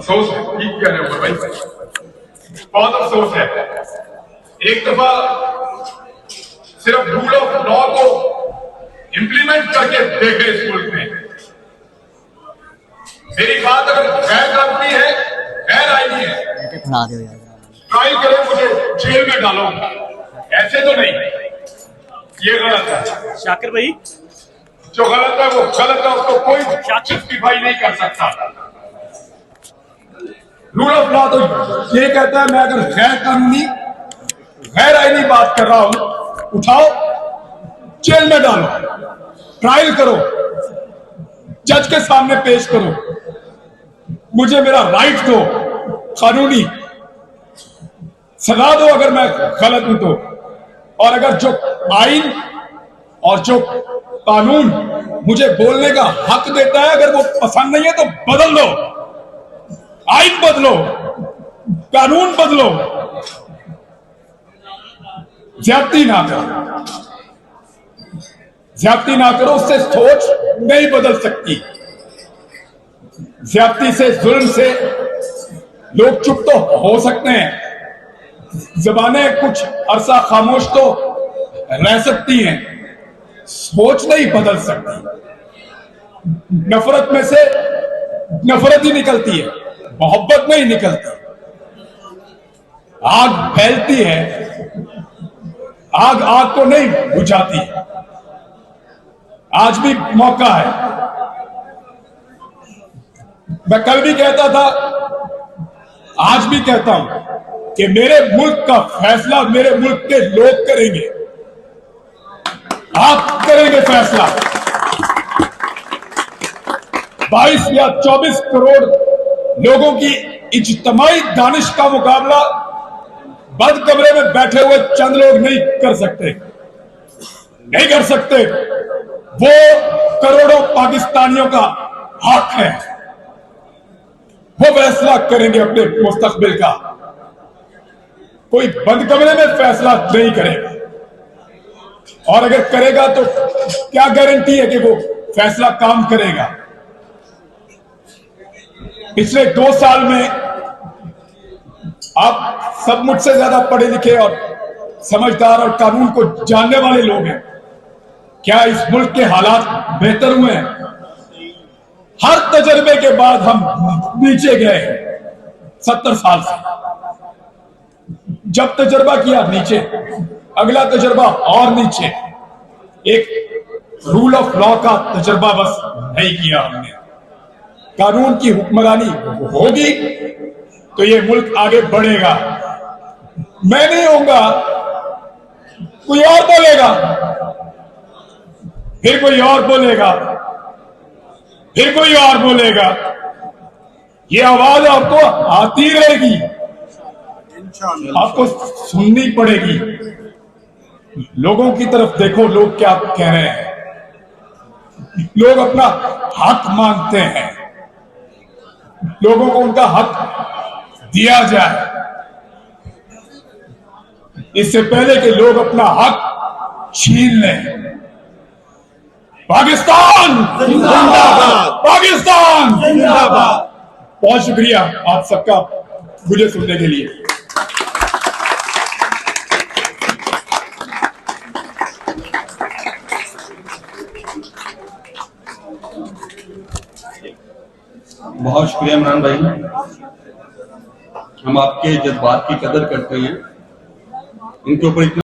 अफसोस है, ठीक कह रहे हो भाई, बहुत अफसोस है। एक दफा सिर्फ रूल ऑफ लॉ को इंप्लीमेंट करके देखे इस मुल्क में। मेरी बात अगर गैर कानूनी है, गैर आईनी है, ट्राई करें, मुझे जेल में डालो, ऐसे तो नहीं, ये गलत है। शाकिर भाई, जो गलत है वो गलत है, उसको कोई जस्टिफाई नहीं कर सकता। रूल ऑफ लॉ तो ये कहता है, मैं अगर गैर कानूनी गैर आईनी बात कर रहा हूं, उठाओ जेल में डालो, ट्रायल करो, जज के सामने पेश करो, मुझे मेरा राइट दो, कानूनी सजा दो अगर मैं गलत हूं तो। और अगर जो आइन और जो कानून मुझे बोलने का हक देता है, अगर वो पसंद नहीं है तो बदल दो, आइन बदलो, कानून बदलो, ज्यादती ना करो, ज्यादती ना करो, उससे सोच नहीं बदल सकती। ज्यादती से, जुल्म से लोग चुप तो हो सकते हैं, जबानें कुछ अरसा खामोश तो रह सकती हैं, सोच नहीं बदल सकती। नफरत में से नफरत ही निकलती है, मोहब्बत नहीं निकलती। आग फैलती है, आग आग को नहीं बुझाती। आज भी मौका है। मैं कल भी कहता था, आज भी कहता हूं कि मेरे मुल्क का फैसला मेरे मुल्क के लोग करेंगे, आप करेंगे फैसला। 22 या 24 करोड़ लोगों की इज्तिमाई दानिश का मुकाबला बंद कमरे में बैठे हुए चंद लोग नहीं कर सकते, नहीं कर सकते। वो करोड़ों पाकिस्तानियों का हक है, वो फैसला करेंगे अपने मुस्तकबिल का। कोई बंद कमरे में फैसला नहीं करेगा, और अगर करेगा तो क्या गारंटी है कि वो फैसला काम करेगा। पिछले 2 साल में आप सब मुझसे ज्यादा पढ़े लिखे और समझदार और कानून को जानने वाले लोग हैं। क्या इस मुल्क के हालात बेहतर हुए हैं? हर तजर्बे के बाद हम नीचे गए 70 साल से। जब तजर्बा किया नीचे, अगला तजर्बा और नीचे। एक रूल ऑफ लॉ का तजर्बा बस नहीं किया हमने। कानून की हुक्मरानी होगी तो ये मुल्क आगे बढ़ेगा। मैं नहीं होऊंगा, कोई और बोलेगा, फिर कोई और बोलेगा, फिर कोई और बोलेगा। ये आवाज आपको आती रहेगी, आपको सुननी पड़ेगी। लोगों की तरफ देखो, लोग क्या कह रहे हैं। लोग अपना हक मांगते हैं, लोगों को उनका हक दिया जाए। इससे पहले कि लोग अपना हक छीन लें। पाकिस्तान जिंदाबाद, पाकिस्तान जिंदाबाद। बहुत शुक्रिया आप सबका मुझे सुनने के लिए। बहुत शुक्रिया इमरान भाई, हम आपके जज्बात की कदर करते हैं। इनके ऊपर इतना